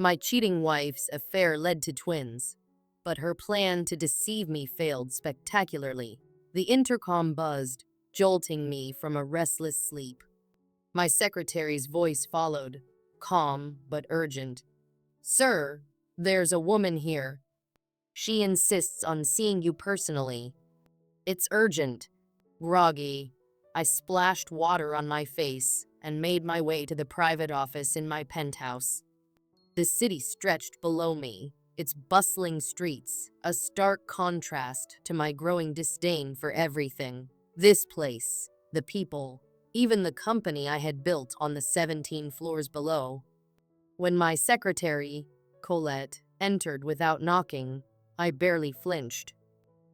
My cheating wife's affair led to twins, but her plan to deceive me failed spectacularly. The intercom buzzed, jolting me from a restless sleep. My secretary's voice followed, calm but urgent. "Sir, there's a woman here. She insists on seeing you personally. It's urgent." Groggy, I splashed water on my face and made my way to the private office in my penthouse. The city stretched below me, its bustling streets, a stark contrast to my growing disdain for everything. This place, the people, even the company I had built on the 17 floors below. When my secretary, Colette, entered without knocking, I barely flinched.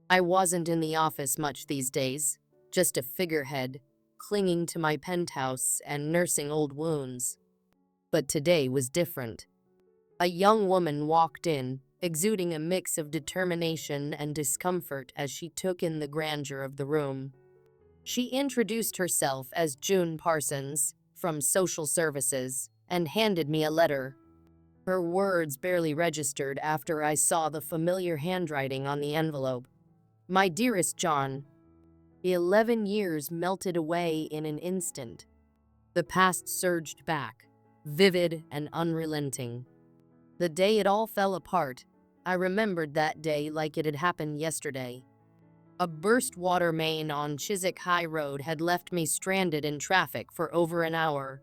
I wasn't in the office much these days, just a figurehead, clinging to my penthouse and nursing old wounds. But today was different. A young woman walked in, exuding a mix of determination and discomfort as she took in the grandeur of the room. She introduced herself as June Parsons, from Social Services, and handed me a letter. Her words barely registered after I saw the familiar handwriting on the envelope. "My dearest John." 11 years melted away in an instant. The past surged back, vivid and unrelenting. The day it all fell apart, I remembered that day like it had happened yesterday. A burst water main on Chiswick High Road had left me stranded in traffic for over an hour.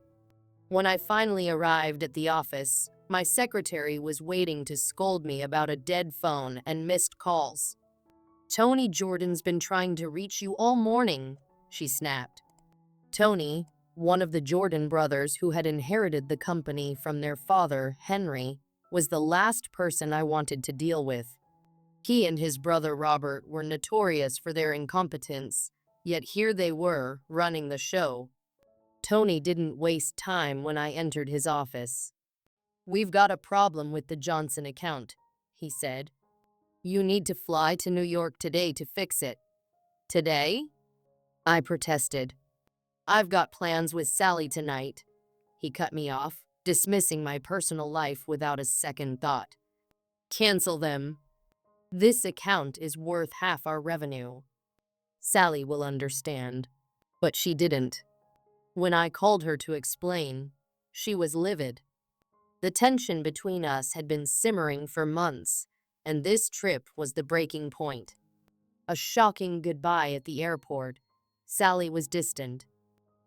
When I finally arrived at the office, my secretary was waiting to scold me about a dead phone and missed calls. "Tony Jordan's been trying to reach you all morning," she snapped. Tony, one of the Jordan brothers who had inherited the company from their father, Henry, was the last person I wanted to deal with. He and his brother Robert were notorious for their incompetence, yet here they were, running the show. Tony didn't waste time when I entered his office. "We've got a problem with the Johnson account," he said. "You need to fly to New York today to fix it." "Today?" I protested. "I've got plans with Sally tonight." He cut me off, dismissing my personal life without a second thought. "Cancel them. This account is worth half our revenue. Sally will understand." But she didn't. When I called her to explain, she was livid. The tension between us had been simmering for months, and this trip was the breaking point. A shocking goodbye at the airport. Sally was distant.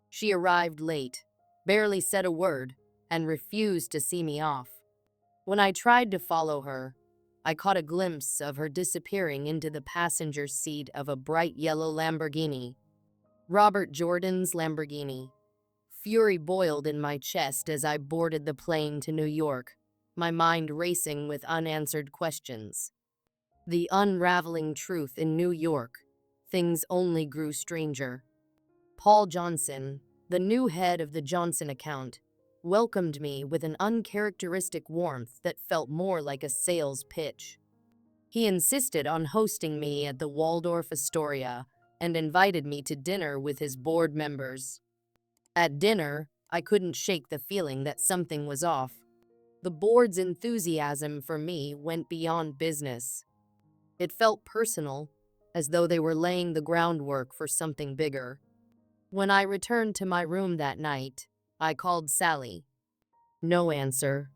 She arrived late, barely said a word, and refused to see me off. When I tried to follow her, I caught a glimpse of her disappearing into the passenger seat of a bright yellow Lamborghini. Robert Jordan's Lamborghini. Fury boiled in my chest as I boarded the plane to New York, my mind racing with unanswered questions. The unraveling truth in New York, things only grew stranger. Paul Johnson, the new head of the Johnson account, welcomed me with an uncharacteristic warmth that felt more like a sales pitch. He insisted on hosting me at the Waldorf Astoria and invited me to dinner with his board members. At dinner, I couldn't shake the feeling that something was off. The board's enthusiasm for me went beyond business. It felt personal, as though they were laying the groundwork for something bigger. When I returned to my room that night, I called Sally. No answer.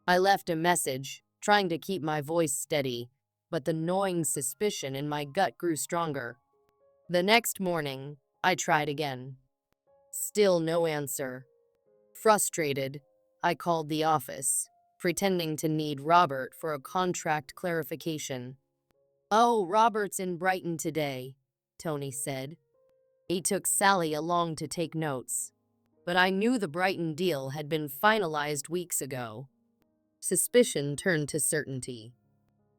I left a message, trying to keep my voice steady, but the gnawing suspicion in my gut grew stronger. The next morning, I tried again. Still no answer. Frustrated, I called the office, pretending to need Robert for a contract clarification. "Oh, Robert's in Brighton today," Tony said. He took Sally along to take notes, but I knew the Brighton deal had been finalized weeks ago. Suspicion turned to certainty.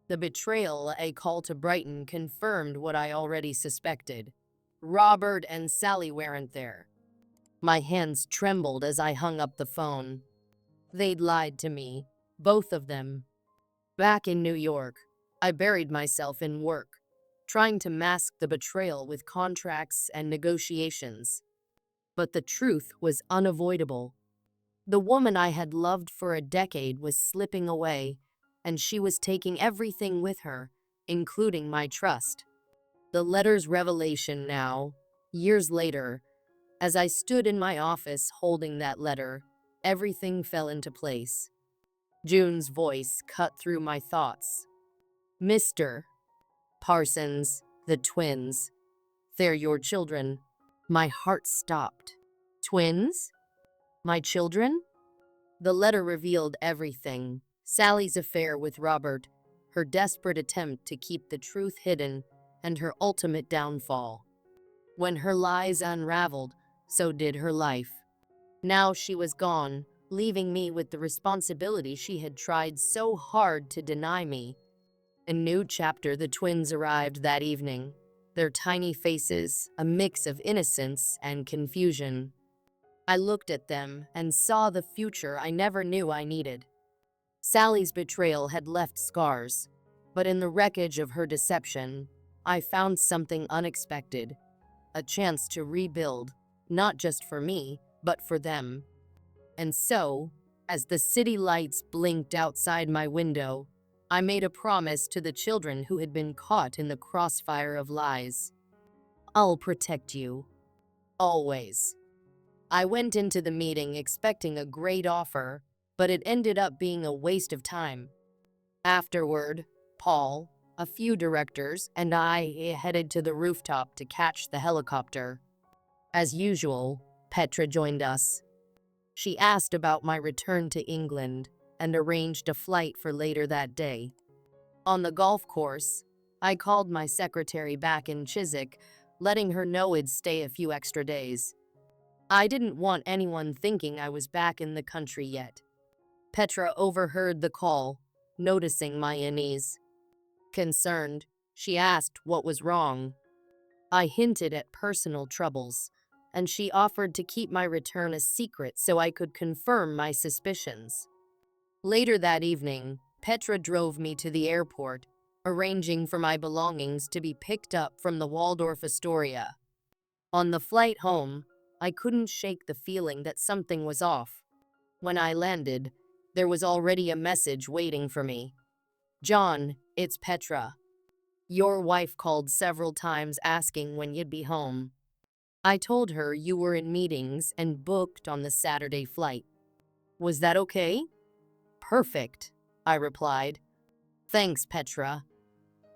The betrayal, a call to Brighton, confirmed what I already suspected. Robert and Sally weren't there. My hands trembled as I hung up the phone. They'd lied to me, both of them. Back in New York, I buried myself in work, trying to mask the betrayal with contracts and negotiations. But the truth was unavoidable. The woman I had loved for a decade was slipping away, and she was taking everything with her, including my trust. The letter's revelation now, years later, as I stood in my office holding that letter, everything fell into place. June's voice cut through my thoughts. Mr. Parsons, the twins. They're your children. My heart stopped. Twins? My children? The letter revealed everything. Sally's affair with Robert, her desperate attempt to keep the truth hidden, and her ultimate downfall. When her lies unraveled, so did her life. Now she was gone, leaving me with the responsibility she had tried so hard to deny me. A new chapter. The twins arrived that evening, their tiny faces a mix of innocence and confusion. I looked at them and saw the future I never knew I needed. Sally's betrayal had left scars, but in the wreckage of her deception, I found something unexpected, a chance to rebuild, not just for me, but for them. And so, as the city lights blinked outside my window, I made a promise to the children who had been caught in the crossfire of lies. I'll protect you. Always. I went into the meeting expecting a great offer, but it ended up being a waste of time. Afterward, Paul, a few directors, and I headed to the rooftop to catch the helicopter. As usual, Petra joined us. She asked about my return to England and arranged a flight for later that day. On the golf course, I called my secretary back in Chiswick, letting her know I'd stay a few extra days. I didn't want anyone thinking I was back in the country yet. Petra overheard the call, noticing my unease. Concerned, she asked what was wrong. I hinted at personal troubles, and she offered to keep my return a secret so I could confirm my suspicions. Later that evening, Petra drove me to the airport, arranging for my belongings to be picked up from the Waldorf Astoria. On the flight home, I couldn't shake the feeling that something was off. When I landed, there was already a message waiting for me. John, it's Petra. Your wife called several times asking when you'd be home. I told her you were in meetings and booked on the Saturday flight. Was that okay? Perfect, I replied. Thanks, Petra.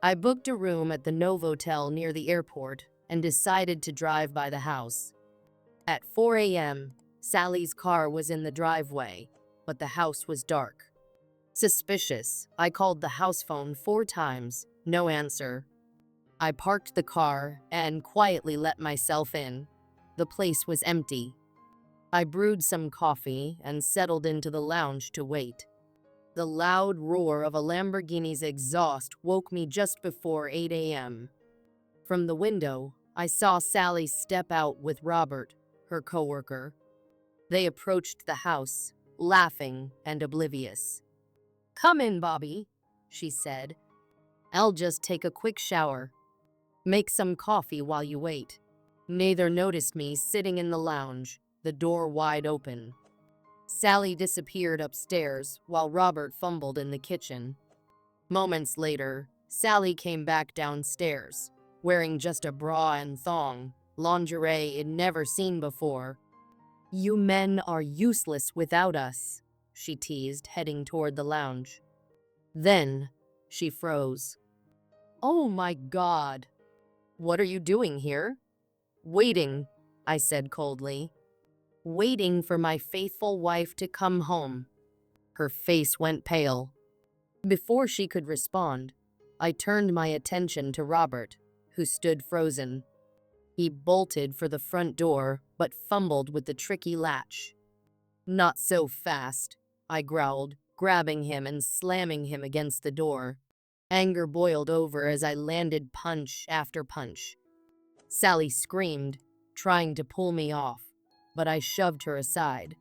I booked a room at the Novotel near the airport and decided to drive by the house. At 4 a.m., Sally's car was in the driveway, but the house was dark. Suspicious, I called the house phone 4 times, no answer. I parked the car and quietly let myself in. The place was empty. I brewed some coffee and settled into the lounge to wait. The loud roar of a Lamborghini's exhaust woke me just before 8 a.m. From the window, I saw Sally step out with Robert, her coworker. They approached the house, laughing and oblivious. Come in, Bobby, she said. I'll just take a quick shower. Make some coffee while you wait. Neither noticed me sitting in the lounge, the door wide open. Sally disappeared upstairs while Robert fumbled in the kitchen. Moments later, Sally came back downstairs, wearing just a bra and thong, lingerie I'd never seen before. You men are useless without us, she teased, heading toward the lounge. Then, she froze. Oh my God. What are you doing here? Waiting, I said coldly. Waiting for my faithful wife to come home. Her face went pale. Before she could respond, I turned my attention to Robert, who stood frozen. He bolted for the front door, but fumbled with the tricky latch. Not so fast, I growled, grabbing him and slamming him against the door. Anger boiled over as I landed punch after punch. Sally screamed, trying to pull me off, but I shoved her aside.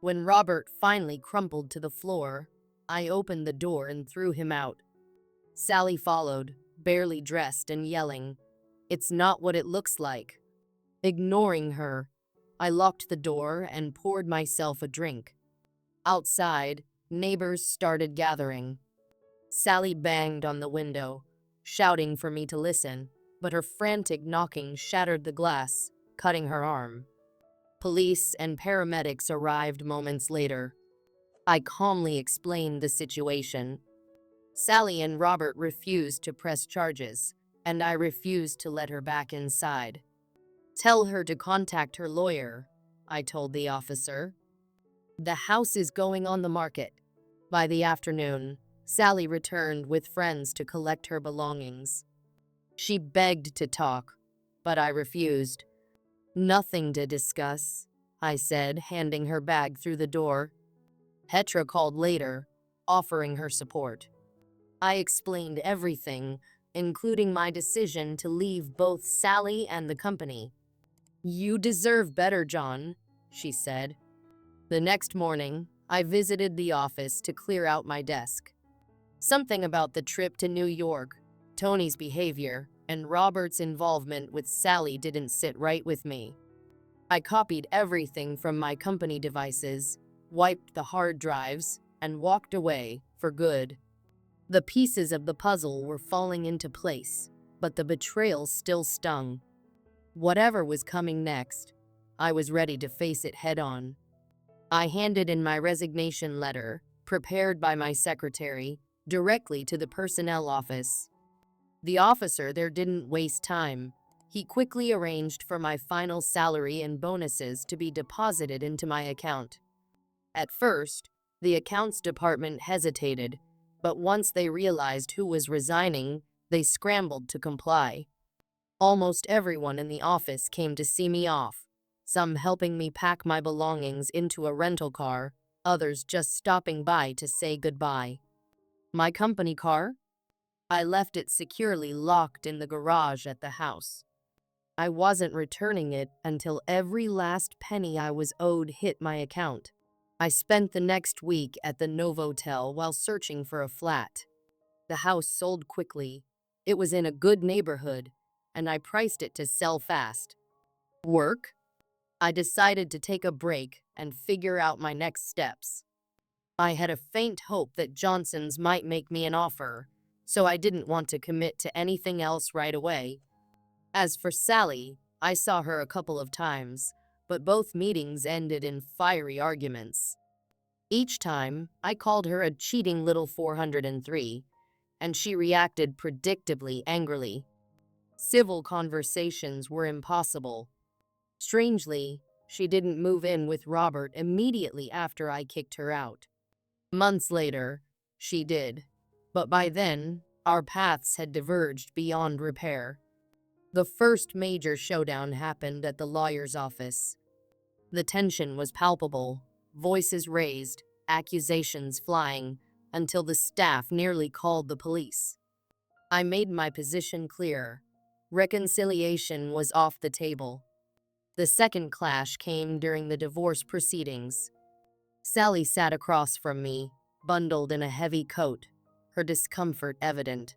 When Robert finally crumpled to the floor, I opened the door and threw him out. Sally followed, barely dressed and yelling, "It's not what it looks like." Ignoring her, I locked the door and poured myself a drink. Outside, neighbors started gathering. Sally banged on the window, shouting for me to listen, but her frantic knocking shattered the glass, cutting her arm. Police and paramedics arrived moments later. I calmly explained the situation. Sally and Robert refused to press charges, and I refused to let her back inside. "Tell her to contact her lawyer," I told the officer. "The house is going on the market." By the afternoon, Sally returned with friends to collect her belongings. She begged to talk, but I refused. "Nothing to discuss," I said, handing her bag through the door. Petra called later, offering her support. I explained everything, including my decision to leave both Sally and the company. "You deserve better, John," she said. The next morning, I visited the office to clear out my desk. Something about the trip to New York, Tony's behavior, and Robert's involvement with Sally didn't sit right with me. I copied everything from my company devices, wiped the hard drives, and walked away for good. The pieces of the puzzle were falling into place, but the betrayal still stung. Whatever was coming next, I was ready to face it head-on. I handed in my resignation letter, prepared by my secretary, directly to the personnel office. The officer there didn't waste time. He quickly arranged for my final salary and bonuses to be deposited into my account. At first, the accounts department hesitated, but once they realized who was resigning, they scrambled to comply. Almost everyone in the office came to see me off, some helping me pack my belongings into a rental car, others just stopping by to say goodbye. My company car? I left it securely locked in the garage at the house. I wasn't returning it until every last penny I was owed hit my account. I spent the next week at the Novotel while searching for a flat. The house sold quickly. It was in a good neighborhood, and I priced it to sell fast. Work? I decided to take a break and figure out my next steps. I had a faint hope that Johnson's might make me an offer, so I didn't want to commit to anything else right away. As for Sally, I saw her a couple of times, but both meetings ended in fiery arguments. Each time, I called her a cheating little 403, and she reacted predictably angrily. Civil conversations were impossible. Strangely, she didn't move in with Robert immediately after I kicked her out. Months later, she did, but by then, our paths had diverged beyond repair. The first major showdown happened at the lawyer's office. The tension was palpable, voices raised, accusations flying, until the staff nearly called the police. I made my position clear. Reconciliation was off the table. The second clash came during the divorce proceedings. Sally sat across from me, bundled in a heavy coat, her discomfort evident.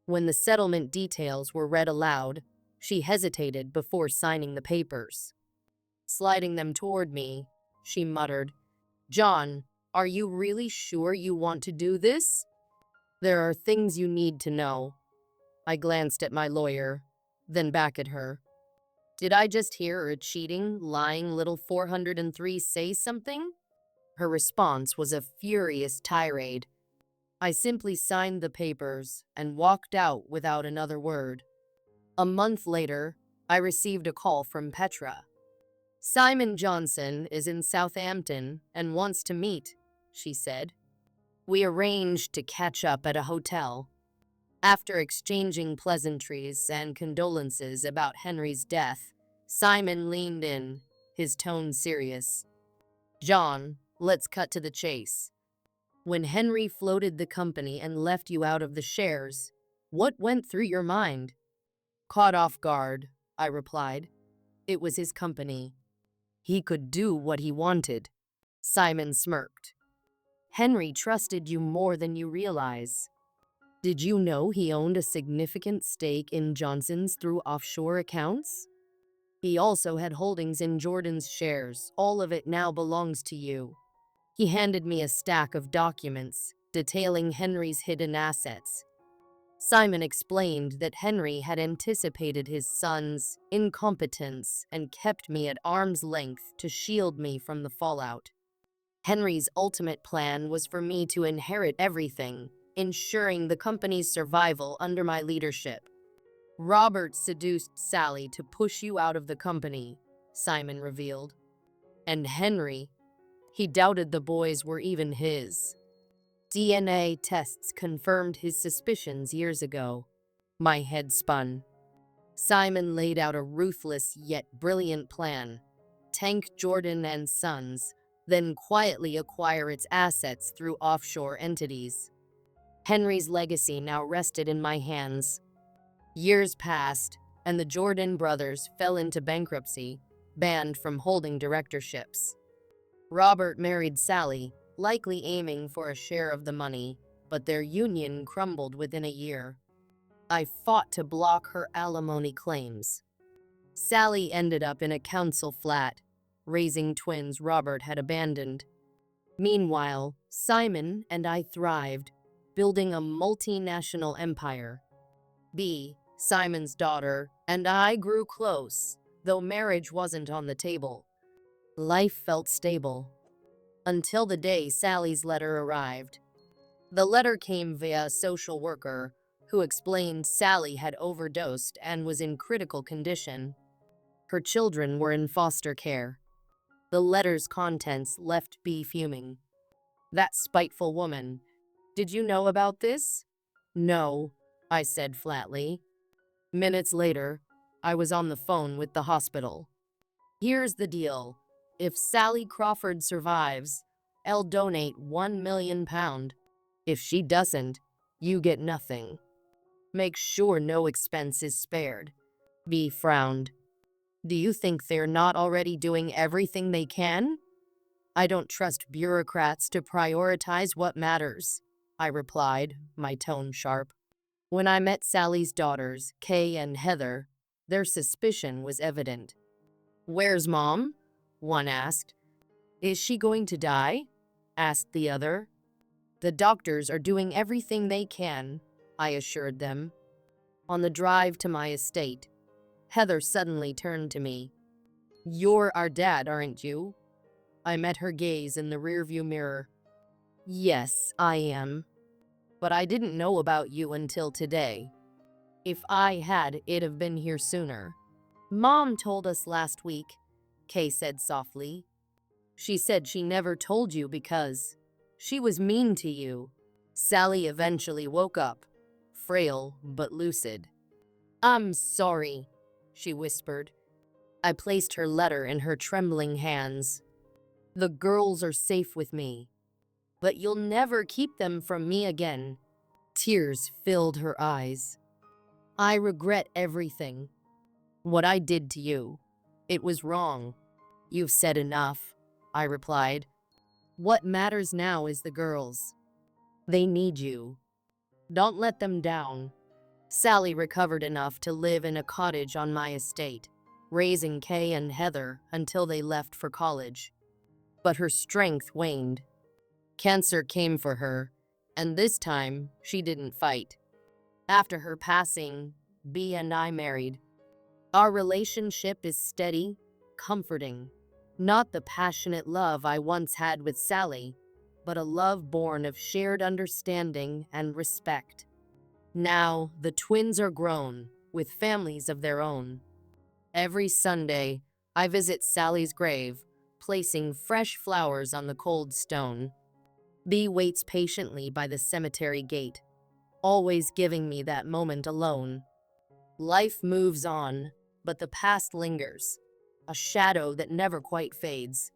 When the settlement details were read aloud, she hesitated before signing the papers. Sliding them toward me, she muttered, "John, are you really sure you want to do this? There are things you need to know." I glanced at my lawyer, then back at her. Did I just hear a cheating, lying little 403 say something? Her response was a furious tirade. I simply signed the papers and walked out without another word. A month later, I received a call from Petra. "Simon Johnson is in Southampton and wants to meet," she said. We arranged to catch up at a hotel. After exchanging pleasantries and condolences about Henry's death, Simon leaned in, his tone serious. "John, let's cut to the chase. When Henry floated the company and left you out of the shares, what went through your mind?" "Caught off guard," I replied. "It was his company. He could do what he wanted." Simon smirked. "Henry trusted you more than you realize. Did you know he owned a significant stake in Johnson's through offshore accounts? He also had holdings in Jordan's shares. All of it now belongs to you." He handed me a stack of documents detailing Henry's hidden assets. Simon explained that Henry had anticipated his son's incompetence and kept me at arm's length to shield me from the fallout. Henry's ultimate plan was for me to inherit everything, ensuring the company's survival under my leadership. Robert seduced Sally to push you out of the company, Simon revealed. And Henry, he doubted the boys were even his. DNA tests confirmed his suspicions years ago. My head spun. Simon laid out a ruthless yet brilliant plan. Tank Jordan and Sons, then quietly acquire its assets through offshore entities. Henry's legacy now rested in my hands. Years passed, and the Jordan brothers fell into bankruptcy, banned from holding directorships. Robert married Sally, likely aiming for a share of the money, but their union crumbled within a year. I fought to block her alimony claims. Sally ended up in a council flat, raising twins Robert had abandoned. Meanwhile, Simon and I thrived, building a multinational empire. Simon's daughter, and I grew close, though marriage wasn't on the table. Life felt stable. Until the day Sally's letter arrived. The letter came via a social worker who explained Sally had overdosed and was in critical condition. Her children were in foster care. The letter's contents left B fuming. That spiteful woman. Did you know about this? No, I said flatly. Minutes later, I was on the phone with the hospital. Here's the deal. If Sally Crawford survives, I'll donate £1 million. If she doesn't, you get nothing. Make sure no expense is spared. B frowned. Do you think they're not already doing everything they can? I don't trust bureaucrats to prioritize what matters, I replied, my tone sharp. When I met Sally's daughters, Kay and Heather, their suspicion was evident. Where's Mom? One asked. Is she going to die? Asked the other. The doctors are doing everything they can, I assured them. On the drive to my estate, Heather suddenly turned to me. You're our dad, aren't you? I met her gaze in the rearview mirror. Yes, I am. But I didn't know about you until today. If I had, it'd have been here sooner. Mom told us last week, Kay said softly. She said she never told you because she was mean to you. Sally eventually woke up, frail but lucid. I'm sorry, she whispered. I placed her letter in her trembling hands. The girls are safe with me, but you'll never keep them from me again. Tears filled her eyes. I regret everything. What I did to you. It was wrong. You've said enough, I replied. What matters now is the girls. They need you. Don't let them down. Sally recovered enough to live in a cottage on my estate, raising Kay and Heather until they left for college. But her strength waned. Cancer came for her, and this time she didn't fight. After her passing, B and I married. Our relationship is steady, comforting. Not the passionate love I once had with Sally, but a love born of shared understanding and respect. Now, the twins are grown, with families of their own. Every Sunday, I visit Sally's grave, placing fresh flowers on the cold stone. B waits patiently by the cemetery gate, always giving me that moment alone. Life moves on, but the past lingers, a shadow that never quite fades.